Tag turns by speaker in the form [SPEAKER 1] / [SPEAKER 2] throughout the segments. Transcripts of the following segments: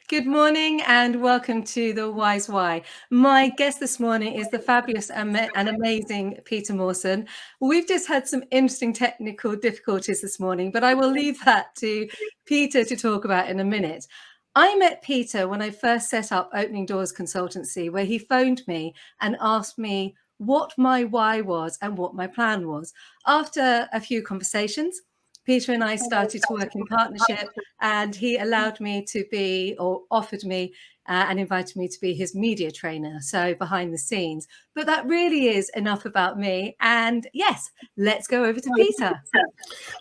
[SPEAKER 1] Good morning and welcome to the Wise Why. My guest this morning is the fabulous and amazing Peter Mawson. We've just had some interesting technical difficulties this morning, but I will leave that to Peter to talk about in a minute. I met Peter when I first set up Opening Doors Consultancy, where he phoned me and asked me what my why was and what my plan was. After a few conversations, Peter and I started to work in partnership, and he allowed me to be, or offered me and invited me to be his media trainer, so behind the scenes. But that really is enough about me. And yes, let's go over to Peter.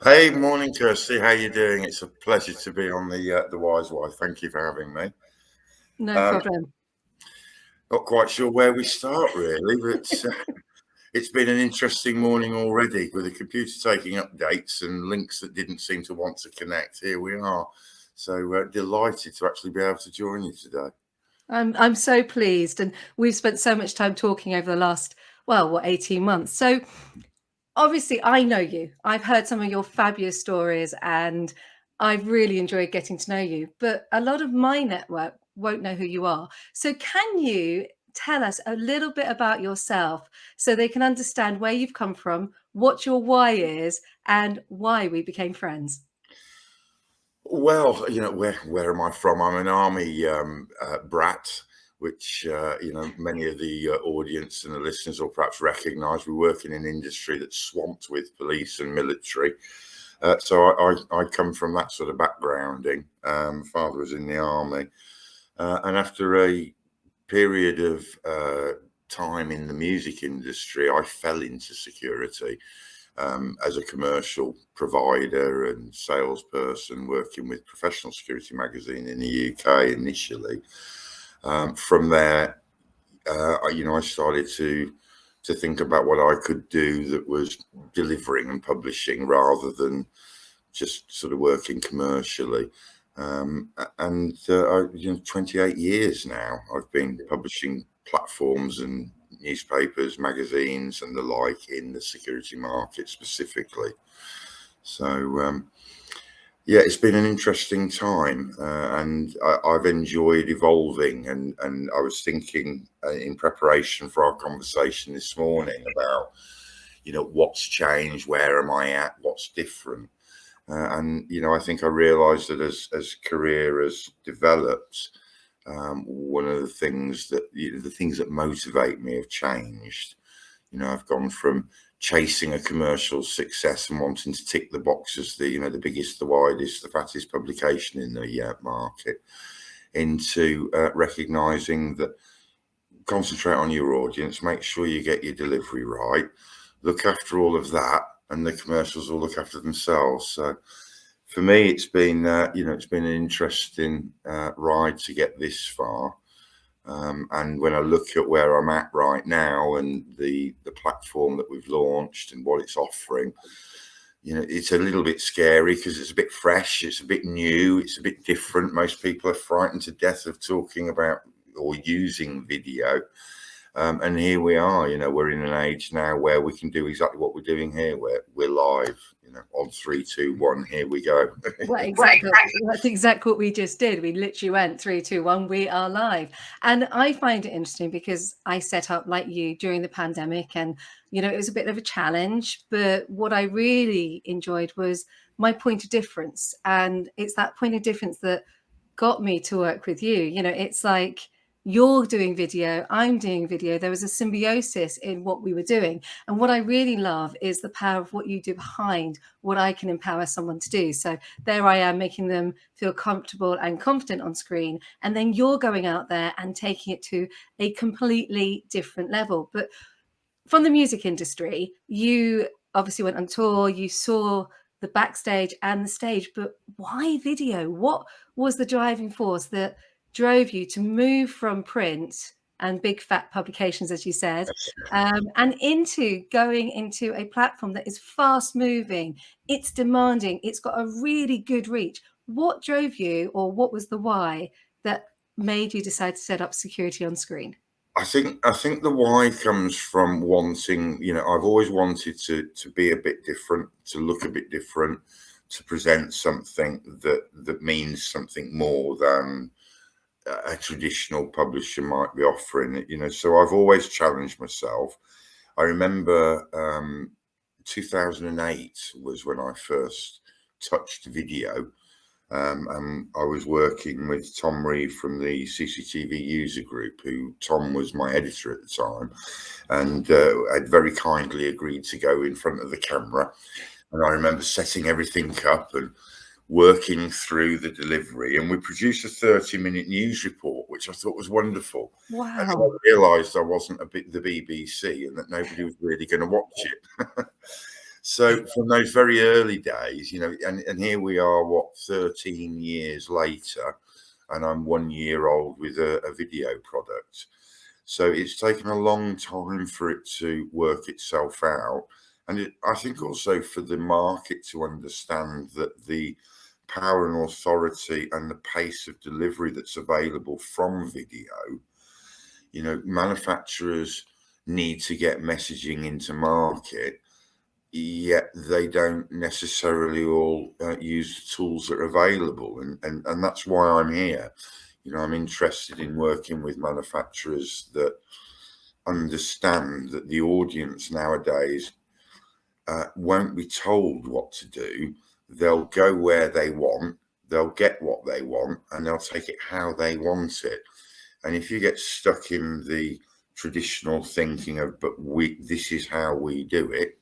[SPEAKER 2] Hey, morning, Kirsty. How you doing? It's a pleasure to be on the Wise Wife. Thank you for having me.
[SPEAKER 1] No problem.
[SPEAKER 2] Not quite sure where we start, really, but it's been an interesting morning already with the computer taking updates and links that didn't seem to want to connect. Here we are. So delighted to actually be able to join you today.
[SPEAKER 1] I'm so pleased. And we've spent so much time talking over the last, 18 months. So obviously, I know you. I've heard some of your fabulous stories and I've really enjoyed getting to know you. But a lot of my network won't know who you are. So can you tell us a little bit about yourself so they can understand where you've come from, what your why is, and why we became friends?
[SPEAKER 2] Well, where am I from? I'm an army brat, which many of the audience and the listeners will perhaps recognise. We work in an industry that's swamped with police and military, so I come from that sort of backgrounding. Father was in the army, and after a period of time in the music industry, I fell into security. As a commercial provider and salesperson working with Professional Security Magazine in the UK initially. From there, I started to think about what I could do that was delivering and publishing rather than just sort of working commercially. 28 years now, I've been publishing platforms and newspapers, magazines, and the like in the security market specifically. So, it's been an interesting time, and I've enjoyed evolving. And I was thinking in preparation for our conversation this morning about, what's changed, where am I at, what's different. I think I realised that as career has developed, one of the things that motivate me have changed. I've gone from chasing a commercial success and wanting to tick the boxes, the biggest, the widest, the fattest publication in the market, into recognising that concentrate on your audience, make sure you get your delivery right, look after all of that, and the commercials will look after themselves. So for me, it's been an interesting ride to get this far. And when I look at where I'm at right now and the platform that we've launched and what it's offering, it's a little bit scary because it's a bit fresh, it's a bit new, it's a bit different. Most people are frightened to death of talking about or using video. And here we are, we're in an age now where we can do exactly what we're doing here, where we're live, on 3, 2, 1, here we go.
[SPEAKER 1] Well, exactly. That's exactly what we just did. We literally went 3, 2, 1, we are live. And I find it interesting because I set up like you during the pandemic and, it was a bit of a challenge. But what I really enjoyed was my point of difference. And it's that point of difference that got me to work with you. It's like, you're doing video, I'm doing video. There was a symbiosis in what we were doing. And what I really love is the power of what you do behind what I can empower someone to do. So there I am making them feel comfortable and confident on screen. And then you're going out there and taking it to a completely different level. But from the music industry, you obviously went on tour, you saw the backstage and the stage, but why video? What was the driving force that drove you to move from print and big fat publications, as you said, and into going into a platform that is fast moving, it's demanding, it's got a really good reach? What drove you, or what was the why that made you decide to set up security on screen?
[SPEAKER 2] I think the why comes from wanting, I've always wanted to be a bit different, to look a bit different, to present something that means something more than a traditional publisher might be offering it, you know. So I've always challenged myself. I remember 2008 was when I first touched video. And I was working with Tom Reeve from the CCTV user group, who Tom was my editor at the time, and had very kindly agreed to go in front of the camera. And I remember setting everything up and working through the delivery, and we produced a 30-minute news report, which I thought was wonderful. And then I
[SPEAKER 1] Wow.
[SPEAKER 2] realised I wasn't a bit the BBC and that nobody was really going to watch it. So from those very early days, you know, and here we are, what, 13 years later, and I'm 1 year old with a video product. So it's taken a long time for it to work itself out. And I think also for the market to understand that the power and authority and the pace of delivery that's available from video, you know, manufacturers need to get messaging into market, yet they don't necessarily all use the tools that are available. And that's why I'm here. You know, I'm interested in working with manufacturers that understand that the audience nowadays won't be told what to do. They'll go where they want, they'll get what they want, and they'll take it how they want it. And if you get stuck in the traditional thinking of, but this is how we do it,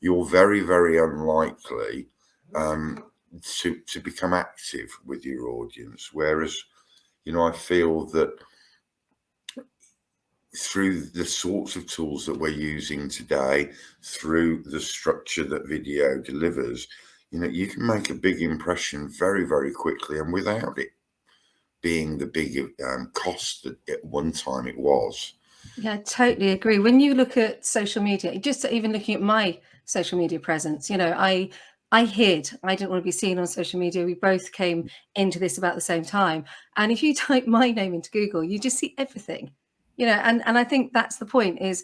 [SPEAKER 2] you're very, very unlikely to become active with your audience. Whereas, you know, I feel that through the sorts of tools that we're using today, through the structure that video delivers, you know, you can make a big impression very, very quickly, and without it being the big cost that at one time it was.
[SPEAKER 1] Yeah, I totally agree. When you look at social media, just even looking at my social media presence, you know, I hid. I didn't want to be seen on social media. We both came into this about the same time. And if you type my name into Google, you just see everything. You know, and I think that's the point is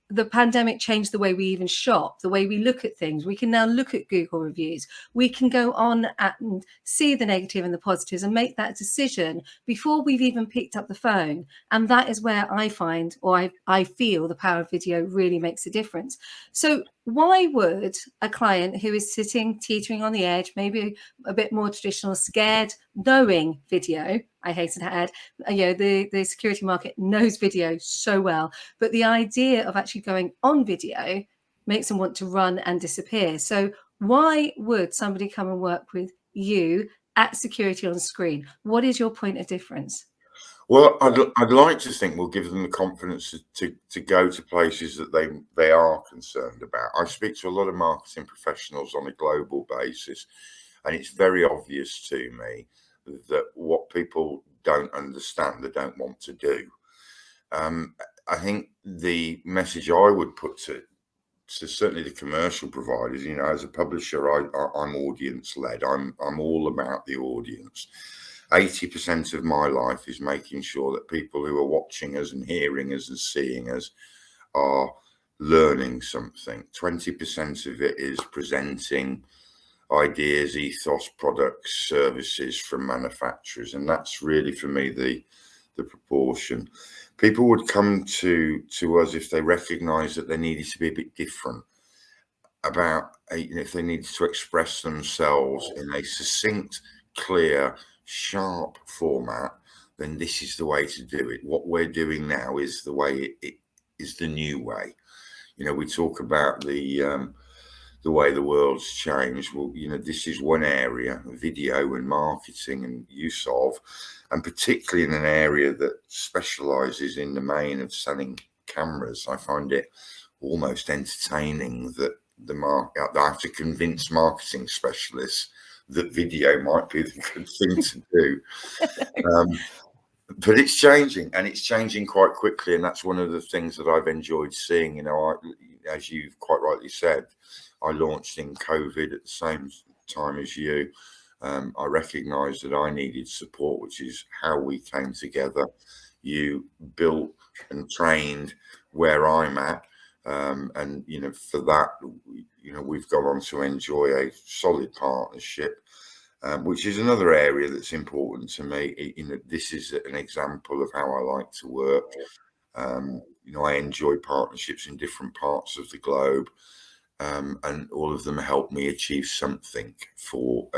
[SPEAKER 1] the pandemic changed the way we even shop, the way we look at things. We can now look at Google reviews. We can go on and see the negative and the positives and make that decision before we've even picked up the phone. And that is where I find, or I feel the power of video really makes a difference. So why would a client who is sitting, teetering on the edge, maybe a bit more traditional, scared, knowing video, I hasten to add, you know, the security market knows video so well, but the idea of actually going on video makes them want to run and disappear. So why would somebody come and work with you at Security on Screen? What is your point of difference?
[SPEAKER 2] Well, I'd like to think we'll give them the confidence to go to places that they are concerned about. I speak to a lot of marketing professionals on a global basis, and it's very obvious to me that what people don't understand, they don't want to do. I think the message I would put to certainly the commercial providers, you know, as a publisher, I'm audience led. I'm all about the audience. 80% of my life is making sure that people who are watching us and hearing us and seeing us are learning something. 20% of it is presenting ideas, ethos, products, services from manufacturers, and that's really for me the proportion. People would come to us if they recognize that they needed to be a bit different about, you know, if they needed to express themselves in a succinct, clear, sharp format, then this is the way to do it. What we're doing now is the way it is, the new way. You know, we talk about the way the world's changed. Well, you know, this is one area, video and marketing and use of, and particularly in an area that specializes in the main of selling cameras. I find it almost entertaining that I have to convince marketing specialists that video might be the good thing to do. But it's changing, and it's changing quite quickly, and that's one of the things that I've enjoyed seeing. You know, as you've quite rightly said, I launched in COVID at the same time as you. I recognised that I needed support, which is how we came together. You built and trained where I'm at, and you know, for that, you know, we've gone on to enjoy a solid partnership. which is another area that's important to me. This is an example of how I like to work. I enjoy partnerships in different parts of the globe, and all of them help me achieve something for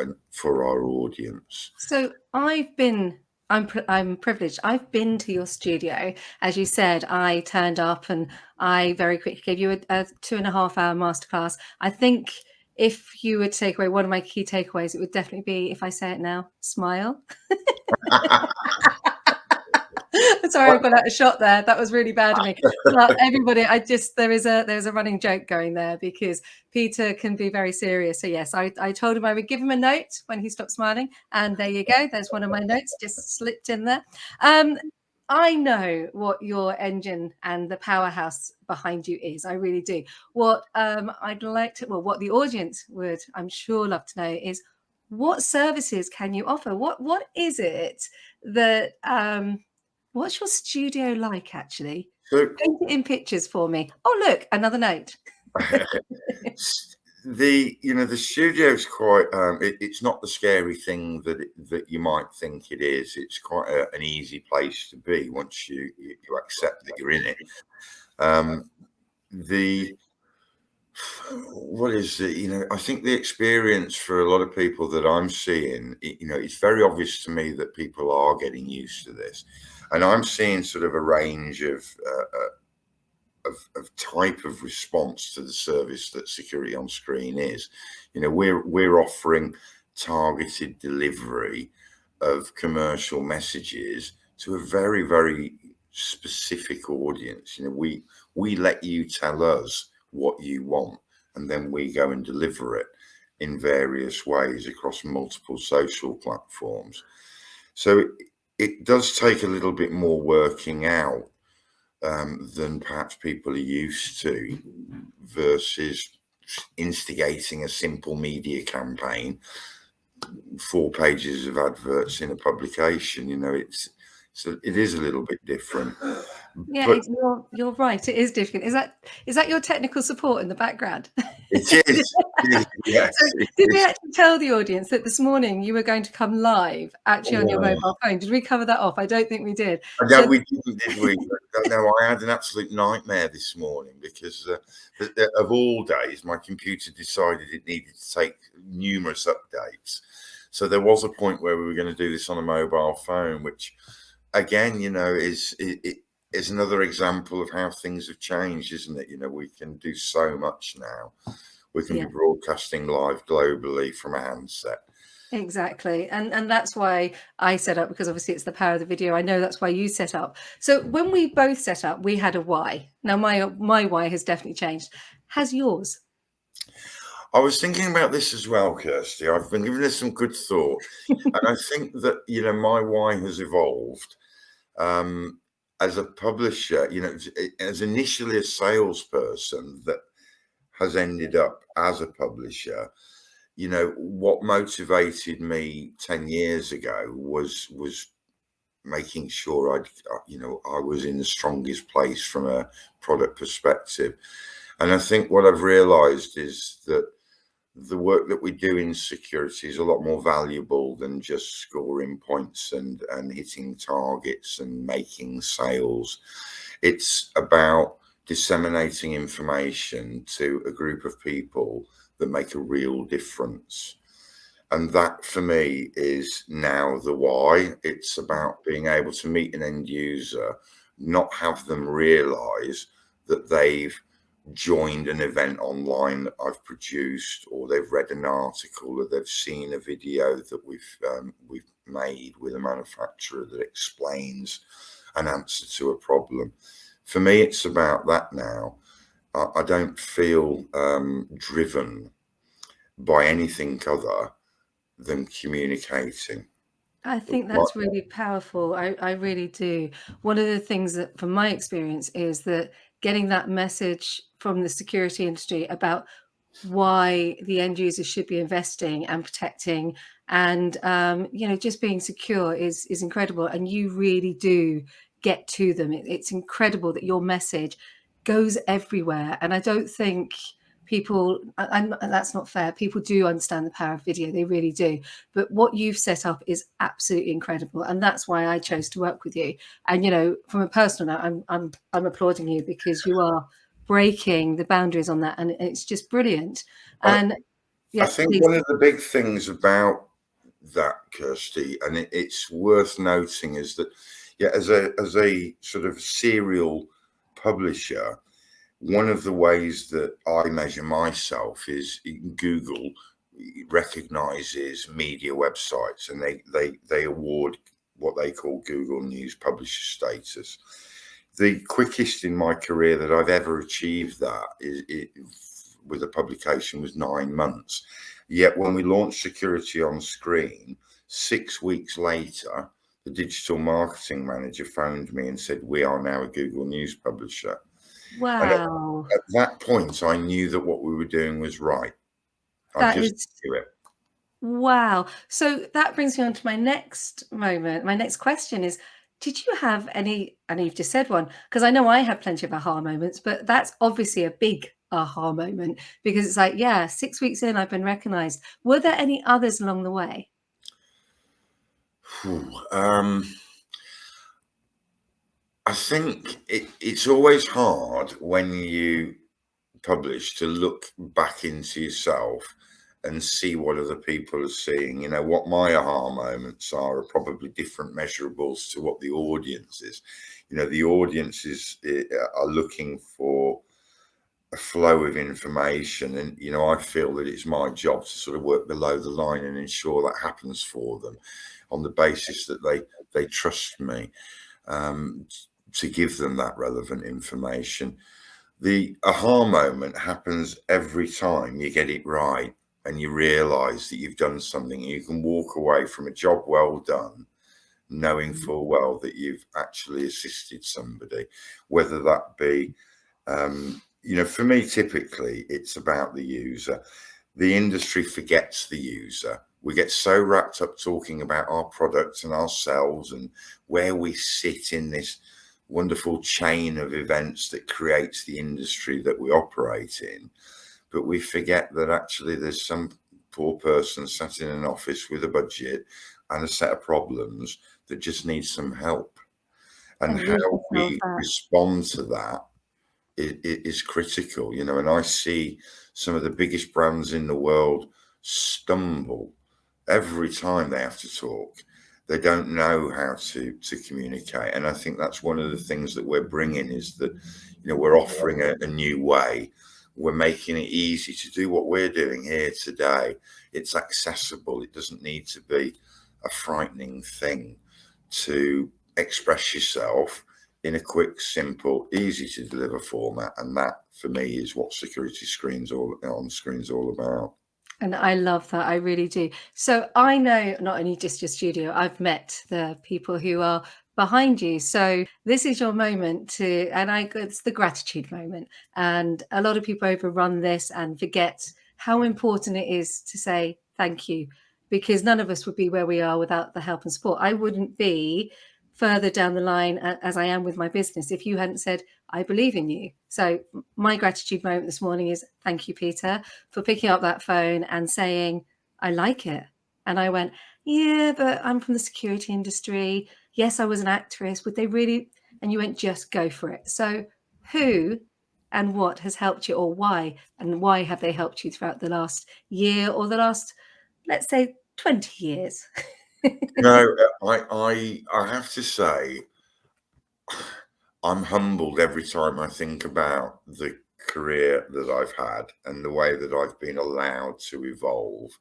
[SPEAKER 2] our audience.
[SPEAKER 1] So I'm privileged. I've been to your studio. As you said, I turned up and I very quickly gave you a 2.5 hour masterclass. I think if you would take away one of my key takeaways, it would definitely be, if I say it now, smile. Sorry, I've got out a shot there. That was really bad of me. But everybody, there's a running joke going there because Peter can be very serious. So yes, I told him I would give him a note when he stopped smiling, and there you go. There's one of my notes just slipped in there. I know what your engine and the powerhouse behind you is. I really do. What what the audience would, I'm sure, love to know is, what services can you offer? What is it that what's your studio like, actually?
[SPEAKER 2] So
[SPEAKER 1] Paint it in pictures for me. Oh, look, another note.
[SPEAKER 2] the studio's quite it's not the scary thing that you might think it is. It's quite an easy place to be once you accept that you're in it. The what is it? I think the experience for a lot of people that I'm seeing, it's very obvious to me that people are getting used to this, and I'm seeing sort of a range of type of response to the service that Security on Screen is. We're offering targeted delivery of commercial messages to a very, very specific audience. We let you tell us what you want, and then we go and deliver it in various ways across multiple social platforms. So it does take a little bit more working out than perhaps people are used to, versus instigating a simple media campaign, 4 pages of adverts in a publication. It is a little bit different.
[SPEAKER 1] Yeah,
[SPEAKER 2] But
[SPEAKER 1] you're right. It is different. Is that your technical support in the background?
[SPEAKER 2] it is, yes.
[SPEAKER 1] So did we actually tell the audience that this morning you were going to come live actually on your mobile phone? Did we cover that off? I don't think we did.
[SPEAKER 2] No,
[SPEAKER 1] So
[SPEAKER 2] we didn't, did we? No, I had an absolute nightmare this morning because of all days, my computer decided it needed to take numerous updates. So there was a point where we were going to do this on a mobile phone, which again, is another example of how things have changed, isn't it? We can do so much now. We can
[SPEAKER 1] yeah.
[SPEAKER 2] be broadcasting live globally from a handset.
[SPEAKER 1] Exactly. And that's why I set up, because obviously it's the power of the video. I know that's why you set up. So when we both set up, we had a why. Now my why has definitely changed. Has yours?
[SPEAKER 2] I was thinking about this as well, Kirsty. I've been giving this some good thought. And I think that, my why has evolved. As a publisher, as initially a salesperson that has ended up as a publisher, what motivated me 10 years ago was making sure I was in the strongest place from a product perspective. And I think what I've realized is that the work that we do in security is a lot more valuable than just scoring points and hitting targets and making sales. It's about disseminating information to a group of people that make a real difference. And that for me is now the why. It's about being able to meet an end user, not have them realize that they've joined an event online that I've produced, or they've read an article, or they've seen a video that we've made with a manufacturer that explains an answer to a problem. For me, it's about that now. I don't feel driven by anything other than communicating.
[SPEAKER 1] I think that's really powerful. I really do. One of the things that, from my experience, is that getting that message from the security industry about why the end user should be investing and protecting and just being secure is incredible. And you really do get to them. It's incredible that your message goes everywhere. And I don't think people, and that's not fair. People do understand the power of video, they really do. But what you've set up is absolutely incredible, and that's why I chose to work with you. And you know, from a personal note, I'm applauding you because you are breaking the boundaries on that, and it's just brilliant.
[SPEAKER 2] I,
[SPEAKER 1] And
[SPEAKER 2] I
[SPEAKER 1] yeah,
[SPEAKER 2] think
[SPEAKER 1] please.
[SPEAKER 2] one of the big things about that, Kirsty, and it's worth noting, is that, yeah, as a sort of serial publisher, one of the ways that I measure myself is Google recognizes media websites, and they award what they call Google News Publisher status. The quickest in my career that I've ever achieved that with a publication was 9 months. Yet when we launched Security on Screen, 6 weeks later, the digital marketing manager phoned me and said, "We are now a Google News publisher." And
[SPEAKER 1] Wow.
[SPEAKER 2] at that point, I knew that what we were doing was right. I
[SPEAKER 1] That
[SPEAKER 2] just
[SPEAKER 1] is
[SPEAKER 2] knew it.
[SPEAKER 1] wow. So that brings me on to my next moment. My next question is, did you have any, I know you've just said one, because I know I had plenty of aha moments, but that's obviously a big aha moment because it's like, yeah, 6 weeks in, I've been recognized. Were there any others along the way?
[SPEAKER 2] I think it's always hard when you publish to look back into yourself and see what other people are seeing. You know, what my aha moments are probably different measurables to what the audience is. You know, the audiences are looking for a flow of information, and you know, I feel that it's my job to sort of work below the line and ensure that happens for them on the basis that they trust me um, to give them that relevant information. The aha moment happens every time you get it right and you realize that you've done something. You can walk away from a job well done, knowing
[SPEAKER 1] Mhm.
[SPEAKER 2] full well that you've actually assisted somebody, whether that be, you know, for me, typically it's about the user. The industry forgets the user. We get so wrapped up talking about our products and ourselves and where we sit in this wonderful chain of events that creates the industry that we operate in. But we forget that actually there's some poor person sat in an office with a budget and a set of problems that just needs some help. And
[SPEAKER 1] And we can
[SPEAKER 2] how
[SPEAKER 1] solve
[SPEAKER 2] we
[SPEAKER 1] that.
[SPEAKER 2] respond to that is critical, you know. And I see some of the biggest brands in the world stumble every time they have to talk. They don't know how to communicate, and I think that's one of the things that we're bringing, is that, you know, we're offering a new way. We're making it easy to do what we're doing here today. It's accessible. It doesn't need to be a frightening thing to express yourself in a quick, simple, easy to deliver format. And that for me is what security screens all on screens all about.
[SPEAKER 1] And I love that. I really do. So I know not only just your studio, I've met the people who are behind you. So this is your moment to, and it's the gratitude moment. And a lot of people overrun this and forget how important it is to say thank you, because none of us would be where we are without the help and support. I wouldn't be further down the line as I am with my business if you hadn't said, I believe in you. So my gratitude moment this morning is thank you, Peter, for picking up that phone and saying, I like it. And I went, yeah, but I'm from the security industry. Yes, I was an actress. Would they really? And you went, just go for it. So who and what has helped you, or why? And why have they helped you throughout the last year or the last, let's say, 20 years?
[SPEAKER 2] No, I have to say, I'm humbled every time I think about the career that I've had and the way that I've been allowed to evolve.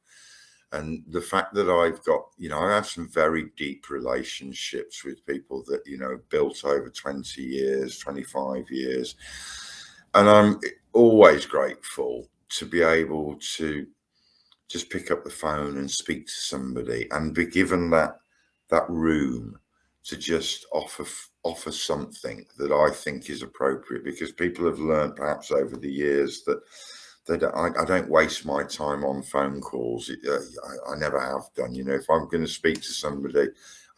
[SPEAKER 2] And the fact that I've got, you know, I have some very deep relationships with people that, you know, built over 20 years, 25 years. And I'm always grateful to be able to just pick up the phone and speak to somebody and be given that room to just offer something that I think is appropriate, because people have learned perhaps over the years that I don't waste my time on phone calls. I never have done. You know, if I'm going to speak to somebody,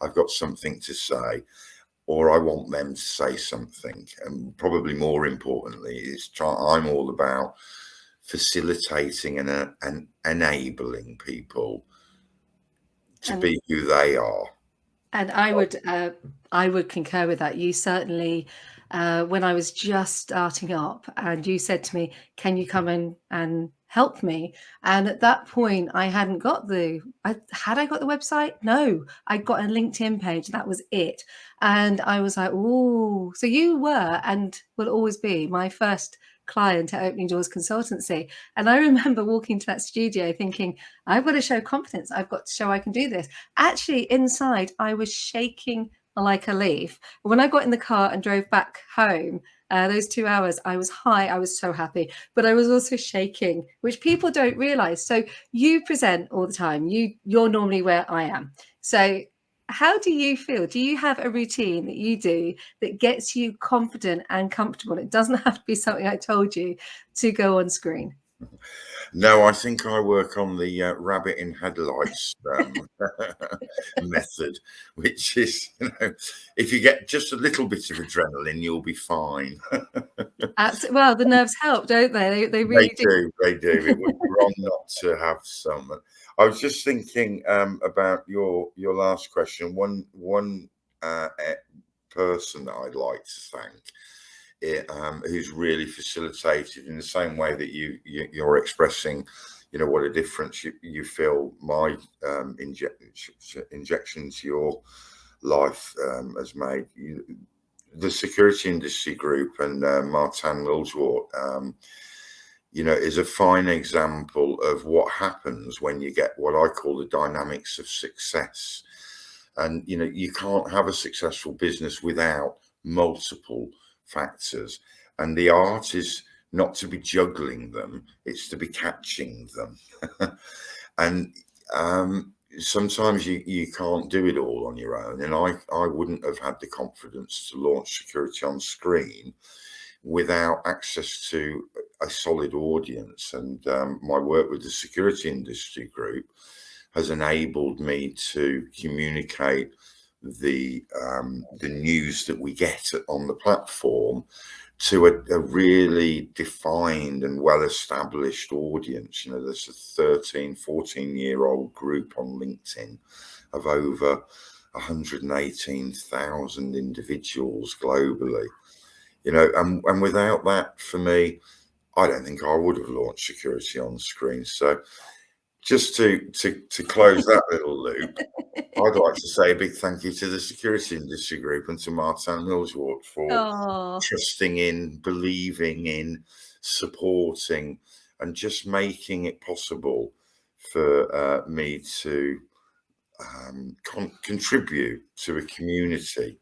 [SPEAKER 2] I've got something to say, or I want them to say something. And probably more importantly, I'm all about facilitating and enabling people to
[SPEAKER 1] And
[SPEAKER 2] be who they are.
[SPEAKER 1] And I would concur with that. You certainly, when I was just starting up, and you said to me, "Can you come in and help me?" And at that point, I hadn't got I got the website? No, I got a LinkedIn page. That was it. And I was like, "Oh, so you were and will always be my first client at Opening Doors Consultancy." And I remember walking to that studio thinking, "I've got to show confidence. I've got to show I can do this." Actually, inside, I was shaking like a leaf. When I got in the car and drove back home, those 2 hours, I was high. I was so happy, but I was also shaking, which people don't realize. So you present all the time. You're normally where I am. So how do you feel? Do you have a routine that you do that gets you confident and comfortable? It doesn't have to be something I told you to go on screen.
[SPEAKER 2] No, I think I work on the rabbit in headlights method, which is, if you get just a little bit of adrenaline, you'll be fine.
[SPEAKER 1] Well, the nerves help, don't they? They
[SPEAKER 2] They
[SPEAKER 1] really do.
[SPEAKER 2] do, they do. It would be wrong not to have some. I was just thinking about your last question. One person that I'd like to thank, who's really facilitated in the same way that you're expressing, what a difference you feel my injection to your life has made. The security industry group and Martin Millswart, is a fine example of what happens when you get what I call the dynamics of success. And you can't have a successful business without multiple factors, and the art is not to be juggling them, it's to be catching them. And sometimes you can't do it all on your own, and I wouldn't have had the confidence to launch Security on Screen without access to a solid audience. And my work with the security industry group has enabled me to communicate the news that we get on the platform to a really defined and well-established audience. There's a 13, 14-year-old group on LinkedIn of over 118,000 individuals globally. And without that, for me, I don't think I would have launched Security on Screen. So just to close that little loop, I'd like to say a big thank you to the security industry group and to Martin Millswart for
[SPEAKER 1] Oh,
[SPEAKER 2] trusting in, believing in, supporting, and just making it possible for me to contribute to a community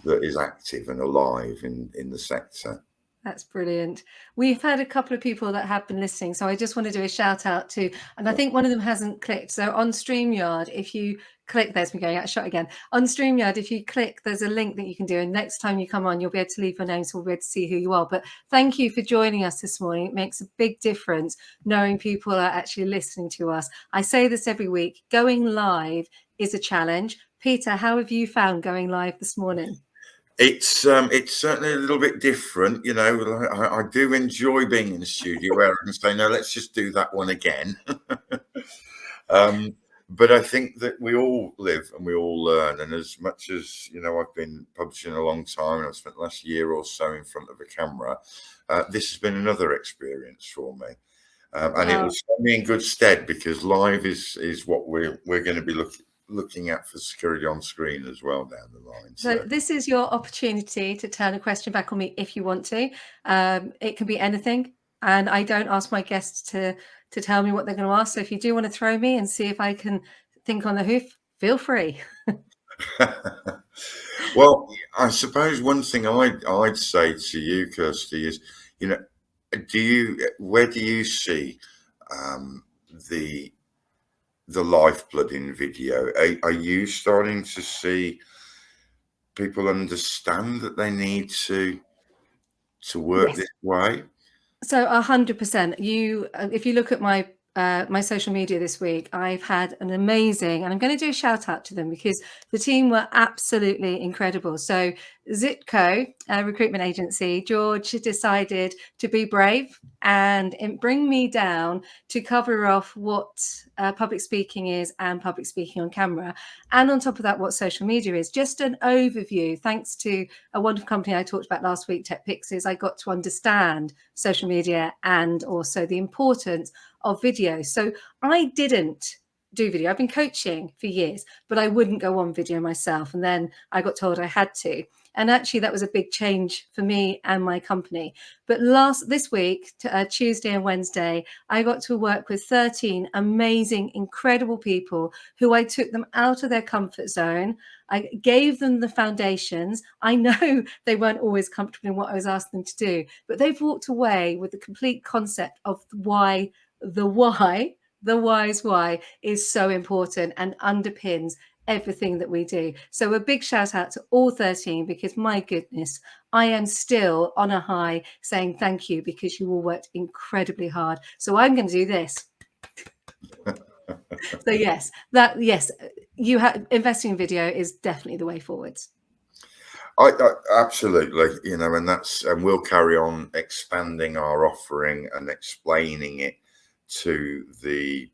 [SPEAKER 2] that is active and alive in the sector.
[SPEAKER 1] that's brilliant. We've had a couple of people that have been listening, so I just want to do a shout out to, and I think one of them hasn't clicked. So on StreamYard, if you click, there's me going out shot again. On StreamYard, if you click, there's a link that you can do, and next time you come on, you'll be able to leave your name, so we'll be able to see who you are. But thank you for joining us this morning. It makes a big difference knowing people are actually listening to us. I say this every week: going live is a challenge. Peter, how have you found going live this morning?
[SPEAKER 2] It's certainly a little bit different, I do enjoy being in the studio where I can say, no, let's just do that one again. But I think that we all live and we all learn. And as much as, I've been publishing a long time and I've spent the last year or so in front of a camera, this has been another experience for me. And it will stand me in good stead, because live is what we're going to be looking at for Security on Screen as well down the line.
[SPEAKER 1] So this is your opportunity to turn a question back on me if you want to. It can be anything, and I don't ask my guests to tell me what they're going to ask. So if you do want to throw me and see if I can think on the hoof, feel free.
[SPEAKER 2] Well, I suppose one thing I'd say to you, Kirsty, is, where do you see the lifeblood in video? Are you starting to see people understand that they need to work
[SPEAKER 1] Yes.
[SPEAKER 2] this way?
[SPEAKER 1] So 100%. If you look at my my social media this week, I've had an amazing, and I'm going to do a shout out to them because the team were absolutely incredible. So Zitco, a recruitment agency, George decided to be brave and bring me down to cover off what public speaking is and public speaking on camera. And on top of that, what social media is. Just an overview. Thanks to a wonderful company I talked about last week, Tech Pixies, I got to understand social media and also the importance of video. So I didn't do video. I've been coaching for years, but I wouldn't go on video myself. And then I got told I had to. And actually, that was a big change for me and my company. But this week, Tuesday and Wednesday, I got to work with 13 amazing, incredible people who I took them out of their comfort zone. I gave them the foundations. I know they weren't always comfortable in what I was asking them to do, but they've walked away with the complete concept of why the why's why is so important and underpins everything that we do. So a big shout out to all 13, because my goodness, I am still on a high saying thank you, because you all worked incredibly hard. So I'm going to do this. So yes, you have investing in video is definitely the way forwards.
[SPEAKER 2] I absolutely, you know, and we'll carry on expanding our offering and explaining it to the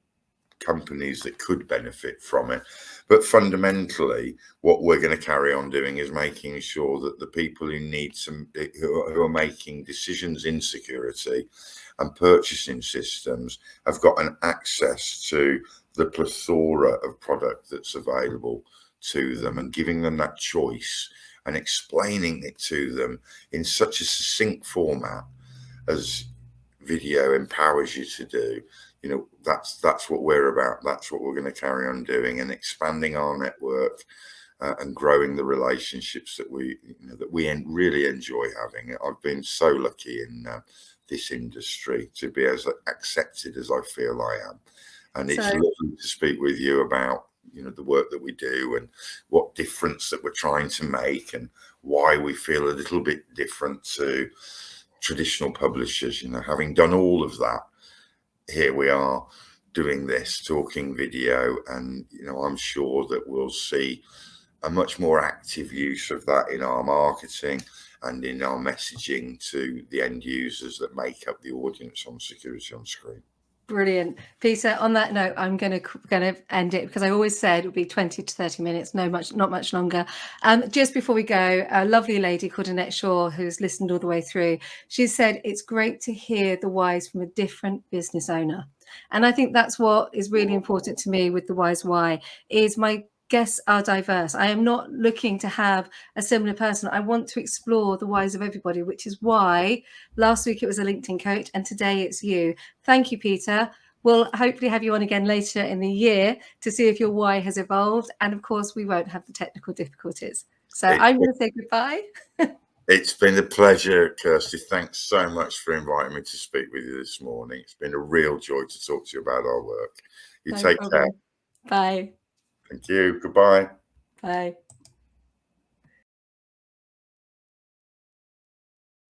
[SPEAKER 2] companies that could benefit from it. But fundamentally, what we're going to carry on doing is making sure that the people who are making decisions in security and purchasing systems have got an access to the plethora of product that's available to them, and giving them that choice and explaining it to them in such a succinct format as video empowers you to do. You know, that's what we're about. That's what we're going to carry on doing, and expanding our network and growing the relationships that we really enjoy having. I've been so lucky in this industry to be as accepted as I feel I am, and it's lovely to speak with you about, you know, the work that we do and what difference that we're trying to make, and why we feel a little bit different to traditional publishers. You know, having done all of that, here we are doing this, talking video, and you know, I'm sure that we'll see a much more active use of that in our marketing and in our messaging to the end users that make up the audience on Security on Screen.
[SPEAKER 1] Brilliant. Peter, on that note, I'm going to end it, because I always said it would be 20 to 30 minutes, not much longer. Just before we go, a lovely lady called Annette Shaw, who's listened all the way through, she said, it's great to hear the whys from a different business owner. And I think that's what is really important to me with the Why's Why, is my guests are diverse. I am not looking to have a similar person. I want to explore the whys of everybody, which is why last week it was a LinkedIn coach and today it's you. Thank you, Peter. We'll hopefully have you on again later in the year to see if your why has evolved. And of course, we won't have the technical difficulties. So I'm going to say goodbye.
[SPEAKER 2] It's been a pleasure, Kirsty. Thanks so much for inviting me to speak with you this morning. It's been a real joy to talk to you about our work. You take care.
[SPEAKER 1] Bye.
[SPEAKER 2] Thank you. Goodbye.
[SPEAKER 1] Bye.